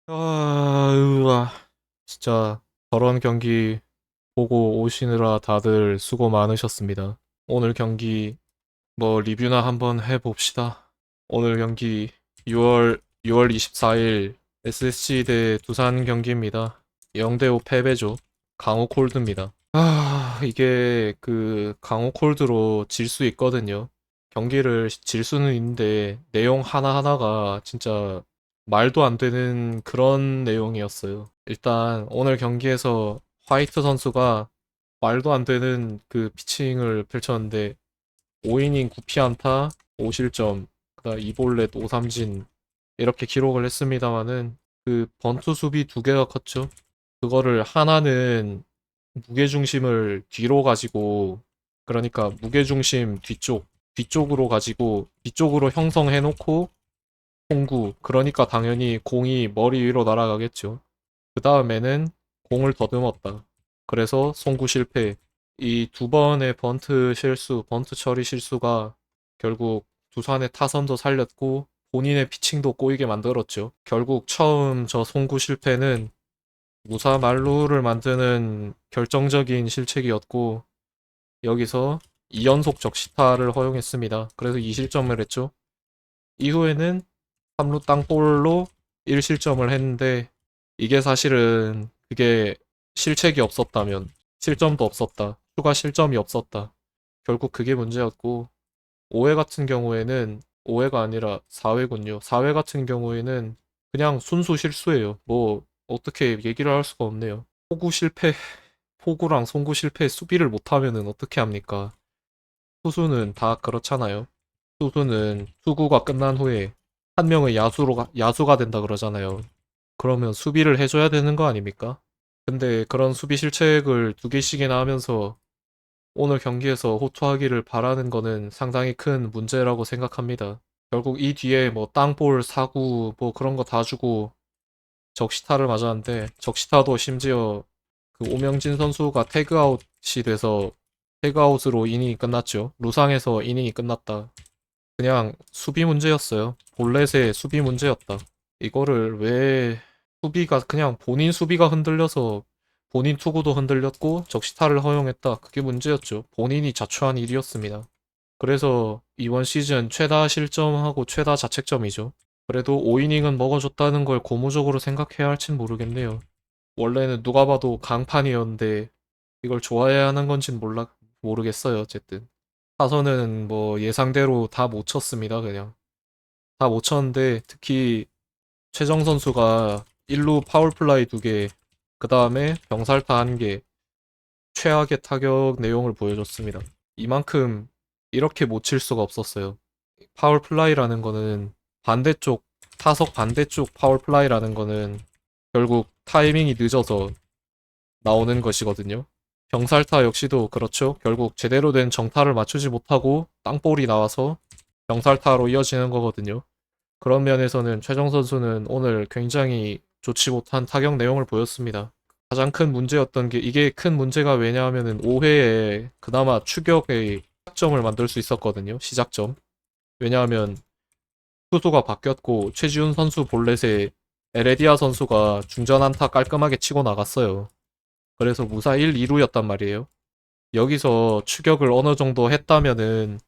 으아, 진짜 저런 경기 보고 오시느라 다들 수고 많으셨습니다. 오늘 경기 뭐 리뷰나 한번 해봅시다. 오늘 경기 6월 24일 SSG 대 두산 경기입니다. 0대5 패배죠. 강호 콜드입니다. 이게 그 강호 콜드로 질 수 있거든요. 경기를 질 수는 있는데 내용 하나하나가 진짜 말도 안 되는 그런 내용이었어요. 일단 오늘 경기에서 화이트 선수가 말도 안 되는 그 피칭을 펼쳤는데 5이닝 9피안타 5실점 그다음 2볼넷 5삼진 이렇게 기록을 했습니다마는 그 번투 수비 두 개가 컸죠. 그거를 하나는 무게중심을 뒤로 가지고 그러니까 무게중심 뒤쪽으로 가지고 뒤쪽으로 형성해 놓고 송구 그러니까 당연히 공이 머리 위로 날아가겠죠. 그 다음에는 공을 더듬었다. 그래서 송구 실패. 이 두 번의 번트 처리 실수가 결국 두산의 타선도 살렸고 본인의 피칭도 꼬이게 만들었죠. 결국 처음 저 송구 실패는 무사 만루를 만드는 결정적인 실책이었고 여기서 2연속 적시타를 허용했습니다. 그래서 2실점을 했죠. 이후에는 3루 땅볼로 1실점을 했는데 이게 사실은 그게 실책이 없었다면 실점도 없었다. 추가 실점이 없었다. 결국 그게 문제였고 5회 같은 경우에는 5회가 아니라 4회군요. 4회 같은 경우에는 그냥 순수 실수예요. 뭐 어떻게 얘기를 할 수가 없네요. 포구 실패, 포구랑 송구 실패 수비를 못하면은 어떻게 합니까? 투수는 다 그렇잖아요. 투수는 투구가 끝난 후에 한 명의 야수가 된다 그러잖아요. 그러면 수비를 해줘야 되는 거 아닙니까? 근데 그런 수비 실책을 두 개씩이나 하면서 오늘 경기에서 호투하기를 바라는 거는 상당히 큰 문제라고 생각합니다. 결국 이 뒤에 뭐 땅볼, 사구 뭐 그런 거 다 주고 적시타를 맞았는데 적시타도 심지어 그 오명진 선수가 태그아웃이 돼서 태그아웃으로 이닝이 끝났죠. 루상에서 이닝이 끝났다. 그냥 수비 문제였어요. 볼넷의 수비 문제였다. 이거를 왜 수비가 그냥 본인 수비가 흔들려서 본인 투구도 흔들렸고 적시타를 허용했다. 그게 문제였죠. 본인이 자초한 일이었습니다. 그래서 이번 시즌 최다 실점하고 최다 자책점이죠. 그래도 5이닝은 먹어줬다는 걸 고무적으로 생각해야 할진 모르겠네요. 원래는 누가 봐도 강판이었는데 이걸 좋아해야 하는 건진 모르겠어요. 어쨌든. 타선은 뭐 예상대로 다 못 쳤습니다. 그냥. 다 못 쳤는데 특히 최정 선수가 1루 파울플라이 2개, 그 다음에 병살타 1개, 최악의 타격 내용을 보여줬습니다. 이만큼 이렇게 못 칠 수가 없었어요. 파울플라이라는 거는 반대쪽, 타석 반대쪽 파울플라이라는 거는 결국 타이밍이 늦어서 나오는 것이거든요. 병살타 역시도 그렇죠. 결국 제대로 된 정타를 맞추지 못하고 땅볼이 나와서 병살타로 이어지는 거거든요. 그런 면에서는 최정 선수는 오늘 굉장히 좋지 못한 타격 내용을 보였습니다. 가장 큰 문제였던 게 이게 큰 문제가 왜냐하면은 5회에 그나마 추격의 시작점을 만들 수 있었거든요. 시작점. 왜냐하면 투수가 바뀌었고 최지훈 선수 볼넷에 에레디아 선수가 중전 안타 깔끔하게 치고 나갔어요. 그래서 무사 1, 2루였단 말이에요. 여기서 추격을 어느 정도 했다면은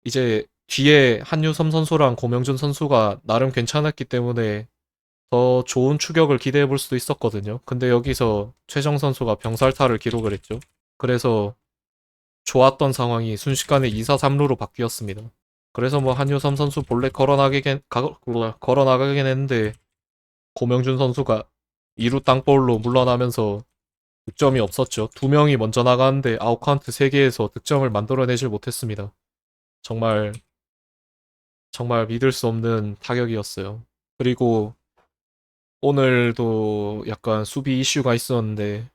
이제 뒤에 한유섬 선수랑 고명준 선수가 나름 괜찮았기 때문에 더 좋은 추격을 기대해 볼 수도 있었거든요. 근데 여기서 최정 선수가 병살타를 기록을 했죠. 그래서 좋았던 상황이 순식간에 2사 3루로 바뀌었습니다. 그래서 뭐 한유섬 선수 본래 걸어나가긴 했는데 고명준 선수가 2루 땅볼로 물러나면서 득점이 없었죠. 두 명이 먼저 나가는데 아웃카운트 3개에서 득점을 만들어내질 못했습니다. 정말 정말 믿을 수 없는 타격이었어요. 그리고 오늘도 약간 수비 이슈가 있었는데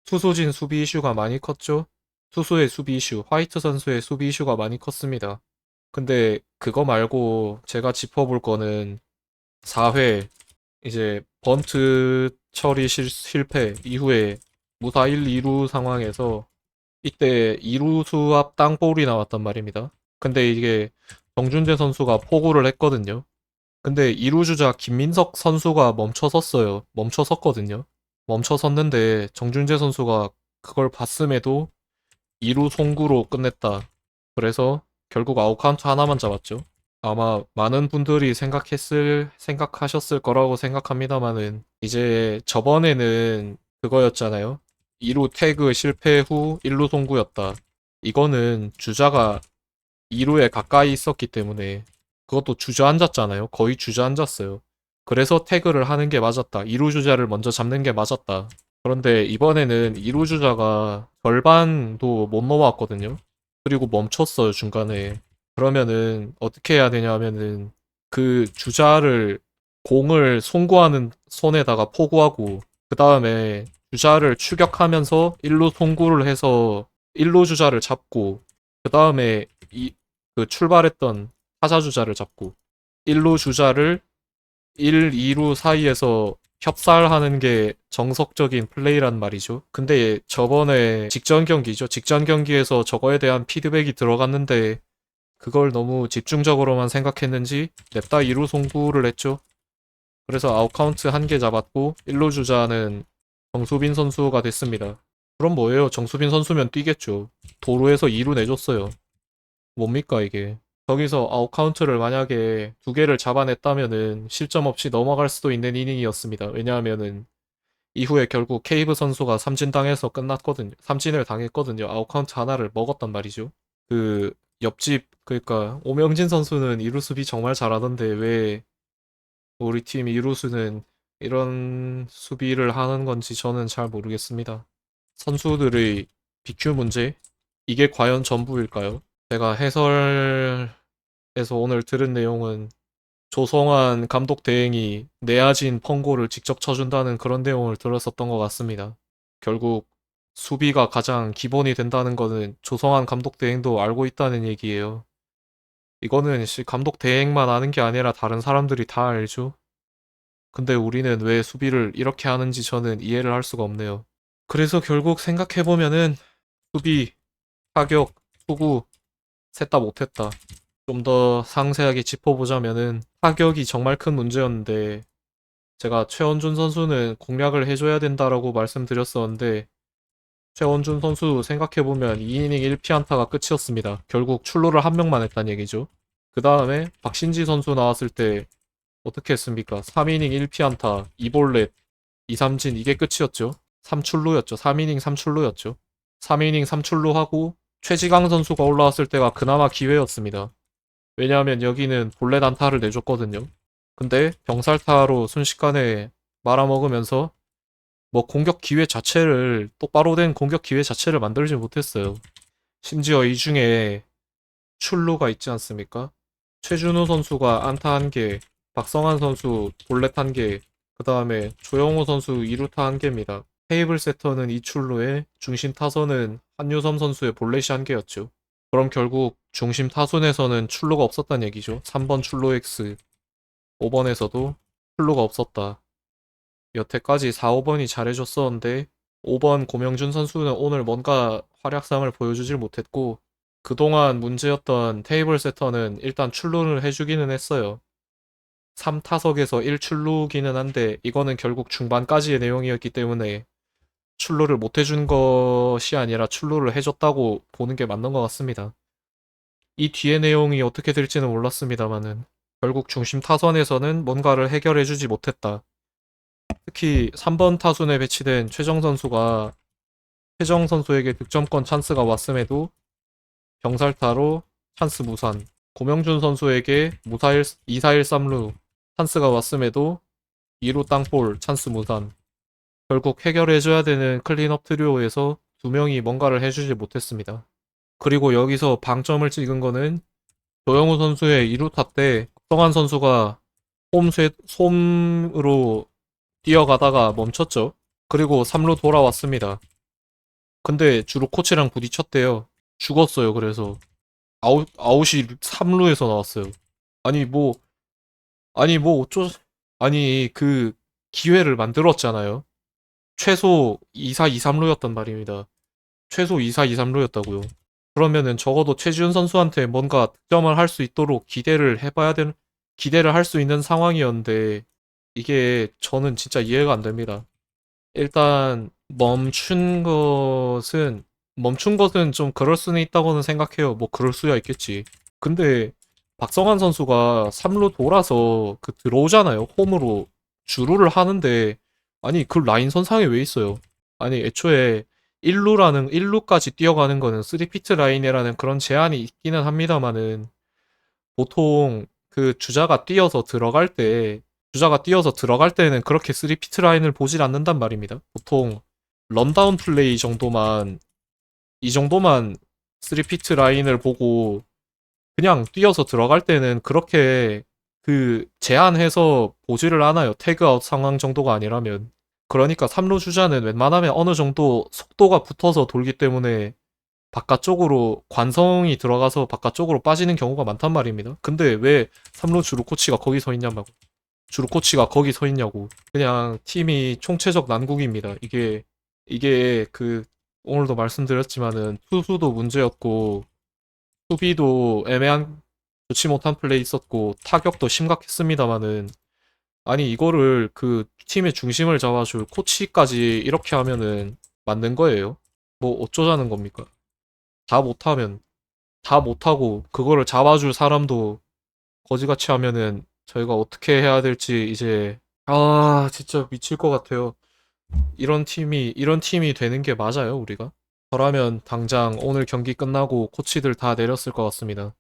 투수진 수비 이슈가 많이 컸죠? 투수의 수비 이슈, 화이트 선수의 수비 이슈가 많이 컸습니다. 근데 그거 말고 제가 짚어볼 거는 4회 이제 번트 처리 실패 이후에 무사 1, 2루 상황에서 이때 2루수 앞 땅볼이 나왔단 말입니다. 근데 이게 정준재 선수가 포구를 했거든요. 근데 2루 주자 김민석 선수가 멈춰섰어요. 멈춰섰거든요. 멈춰섰는데 정준재 선수가 그걸 봤음에도 2루 송구로 끝냈다. 그래서 결국 아웃카운트 하나만 잡았죠. 아마 많은 분들이 생각하셨을 거라고 생각합니다만은, 이제 저번에는 그거였잖아요. 2루 태그 실패 후 1루 송구였다. 이거는 주자가 2루에 가까이 있었기 때문에, 그것도 주저앉았잖아요. 거의 주저앉았어요. 그래서 태그를 하는 게 맞았다. 2루 주자를 먼저 잡는 게 맞았다. 그런데 이번에는 2루 주자가 절반도 못 넘어왔거든요. 그리고 멈췄어요, 중간에. 그러면은 어떻게 해야 되냐 하면은, 그 주자를, 공을 송구하는 손에다가 포구하고, 그 다음에 주자를 추격하면서 1루 송구를 해서 1루 주자를 잡고, 그 다음에 그 출발했던 타자 주자를 잡고, 1루 주자를 1, 2루 사이에서 협살하는 게 정석적인 플레이란 말이죠. 근데 저번에 직전 경기죠. 직전 경기에서 저거에 대한 피드백이 들어갔는데, 그걸 너무 집중적으로만 생각했는지 냅다 2루 송구를 했죠. 그래서 아웃카운트 1개 잡았고 1루 주자는 정수빈 선수가 됐습니다. 그럼 뭐예요? 정수빈 선수면 뛰겠죠. 도루에서 2루 내줬어요. 뭡니까 이게? 저기서 아웃카운트를 만약에 2개를 잡아냈다면은 실점 없이 넘어갈 수도 있는 이닝이었습니다. 왜냐하면은 이후에 결국 케이브 선수가 삼진당해서 끝났거든요. 삼진을 당했거든요. 아웃카운트 하나를 먹었단 말이죠. 그 옆집, 그러니까 오명진 선수는 이루 수비 정말 잘하던데 왜 우리 팀 이루수는 이런 수비를 하는 건지 저는 잘 모르겠습니다. 선수들의 BQ 문제? 이게 과연 전부일까요? 제가 해설에서 오늘 들은 내용은 조성환 감독 대행이 내야진 펑고를 직접 쳐준다는 그런 내용을 들었었던 것 같습니다. 결국 수비가 가장 기본이 된다는 거는 조성환 감독 대행도 알고 있다는 얘기예요. 이거는 감독 대행만 아는 게 아니라 다른 사람들이 다 알죠. 근데 우리는 왜 수비를 이렇게 하는지 저는 이해를 할 수가 없네요. 그래서 결국 생각해보면은 수비, 타격, 투구 셋 다 못했다. 좀 더 상세하게 짚어보자면은 타격이 정말 큰 문제였는데, 제가 최원준 선수는 공략을 해줘야 된다라고 말씀드렸었는데, 최원준 선수 생각해보면 2이닝 1피안타가 끝이었습니다. 결국 출루를 한 명만 했단 얘기죠. 그 다음에 박신지 선수 나왔을 때 어떻게 했습니까? 3이닝 1피안타, 2볼넷, 2삼진, 이게 끝이었죠. 3출루였죠. 3이닝 3출루였죠. 3이닝 3출루하고 최지강 선수가 올라왔을 때가 그나마 기회였습니다. 왜냐하면 여기는 볼넷 안타를 내줬거든요. 근데 병살타로 순식간에 말아먹으면서 뭐 공격 기회 자체를, 똑바로 된 공격 기회 자체를 만들지 못했어요. 심지어 이 중에 출루가 있지 않습니까? 최준호 선수가 안타 1개, 박성환 선수 볼넷 1개, 그 다음에 조영호 선수 2루타 1개입니다. 테이블 세터는 2출루에 중심 타선은 한유섬 선수의 볼넷이 1개였죠. 그럼 결국 중심 타순에서는 출루가 없었단 얘기죠. 3번 출루 X, 5번에서도 출루가 없었다. 여태까지 4, 5번이 잘해줬었는데 5번 고명준 선수는 오늘 뭔가 활약상을 보여주질 못했고, 그동안 문제였던 테이블 세터는 일단 출루를 해주기는 했어요. 3타석에서 1출루기는 한데 이거는 결국 중반까지의 내용이었기 때문에 출루를 못 해준 것이 아니라 출루를 해줬다고 보는 게 맞는 것 같습니다. 이 뒤의 내용이 어떻게 될지는 몰랐습니다만은 결국 중심 타선에서는 뭔가를 해결해주지 못했다. 특히 3번 타순에 배치된 최정 선수가, 최정 선수에게 득점권 찬스가 왔음에도 병살타로 찬스 무산, 고명준 선수에게 무사 2-4-1-3루 찬스가 왔음에도 2루 땅볼 찬스 무산. 결국 해결해줘야 되는 클린업 트리오에서 2명이 뭔가를 해주지 못했습니다. 그리고 여기서 방점을 찍은 거는 조영우 선수의 2루타 때 박성환 선수가 홈으로 뛰어가다가 멈췄죠. 그리고 3루 돌아왔습니다. 근데 주로 코치랑 부딪혔대요. 죽었어요. 그래서 아웃이 3루에서 나왔어요. 아니 뭐 아니 뭐 어쩌 아니 그 기회를 만들었잖아요. 최소 2-4, 2-3루였단 말입니다. 최소 2-4, 2-3루였다고요. 그러면은 적어도 최지훈 선수한테 뭔가 득점을 할 수 있도록 기대를 해봐야 되는, 기대를 할 수 있는 상황이었는데 이게 저는 진짜 이해가 안 됩니다. 일단 멈춘 것은 좀 그럴 수는 있다고는 생각해요. 뭐 그럴 수야 있겠지. 근데 박성환 선수가 3루 돌아서 그 들어오잖아요. 홈으로 주루를 하는데 아니 그 라인 선상에 왜 있어요? 아니 애초에 1루까지 뛰어가는 거는 3피트 라인이라는 그런 제한이 있기는 합니다만은 보통 그 주자가 뛰어서 들어갈 때는 그렇게 3피트 라인을 보질 않는단 말입니다. 보통 런다운 플레이 정도만 이 정도만 3피트 라인을 보고 그냥 뛰어서 들어갈 때는 그렇게 그 제한해서 보지를 않아요. 태그아웃 상황 정도가 아니라면. 그러니까 3루 주자는 웬만하면 어느 정도 속도가 붙어서 돌기 때문에 바깥쪽으로 관성이 들어가서 바깥쪽으로 빠지는 경우가 많단 말입니다. 근데 왜 3루 주루 코치가 거기 서 있냐고. 주루 코치가 거기 서 있냐고. 그냥 팀이 총체적 난국입니다. 이게 그 오늘도 말씀드렸지만은 투수도 문제였고 수비도 애매한 좋지 못한 플레이 있었고 타격도 심각했습니다마는 아니 이거를 그 팀의 중심을 잡아줄 코치까지 이렇게 하면은 맞는 거예요? 뭐 어쩌자는 겁니까? 다 못하면 다 못하고 그거를 잡아줄 사람도 거지같이 하면은 저희가 어떻게 해야 될지 이제 진짜 미칠 것 같아요. 이런 팀이 되는 게 맞아요, 우리가? 저라면 당장 오늘 경기 끝나고 코치들 다 내렸을 것 같습니다.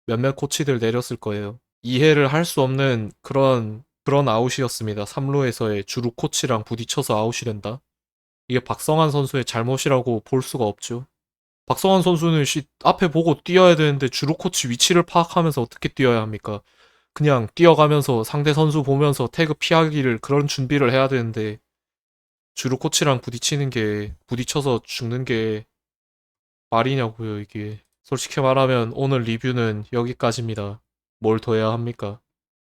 몇몇 코치들 내렸을 거예요. 이해를 할 수 없는 그런 아웃이었습니다. 3루에서의 주루 코치랑 부딪혀서 아웃이 된다. 이게 박성환 선수의 잘못이라고 볼 수가 없죠. 박성환 선수는 앞에 보고 뛰어야 되는데 주루 코치 위치를 파악하면서 어떻게 뛰어야 합니까? 그냥 뛰어가면서 상대 선수 보면서 태그 피하기를 그런 준비를 해야 되는데 주루 코치랑 부딪혀서 죽는 게 말이냐고요, 이게. 솔직히 말하면 오늘 리뷰는 여기까지입니다. 뭘 더 해야 합니까?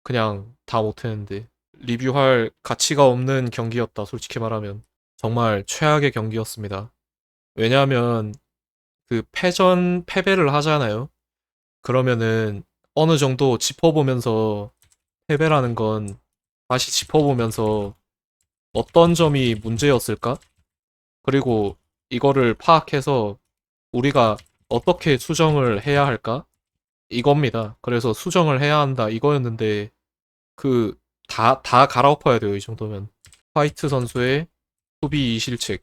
그냥 다 못했는데. 리뷰할 가치가 없는 경기였다, 솔직히 말하면. 정말 최악의 경기였습니다. 왜냐하면 그 패배를 하잖아요. 그러면은 어느 정도 짚어보면서 패배라는 건 다시 짚어보면서 어떤 점이 문제였을까? 그리고 이거를 파악해서 우리가 어떻게 수정을 해야 할까? 이겁니다. 그래서 수정을 해야 한다 이거였는데 다 갈아엎어야 돼요. 이 정도면. 화이트 선수의 수비 이실책,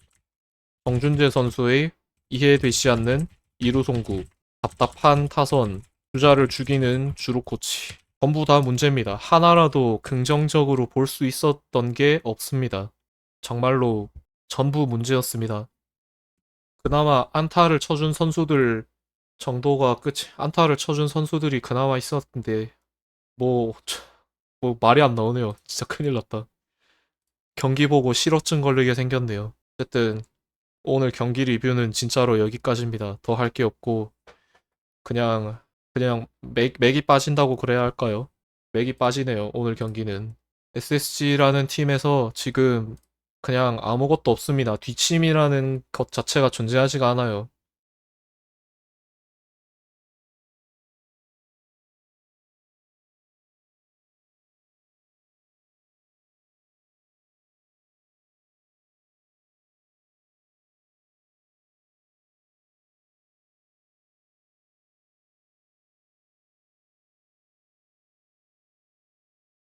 정준재 선수의 이해되지 않는 이루 송구, 답답한 타선, 주자를 죽이는 주루 코치. 전부 다 문제입니다. 하나라도 긍정적으로 볼 수 있었던 게 없습니다. 정말로 전부 문제였습니다. 그나마 안타를 쳐준 선수들이 그나마 있었는데, 뭐, 뭐 말이 안 나오네요. 진짜 큰일 났다. 경기 보고 실어증 걸리게 생겼네요. 어쨌든, 오늘 경기 리뷰는 진짜로 여기까지입니다. 더 할 게 없고, 그냥 맥이 빠진다고 그래야 할까요? 맥이 빠지네요. 오늘 경기는. SSG라는 팀에서 지금 그냥 아무것도 없습니다. 뒷심이라는 것 자체가 존재하지가 않아요.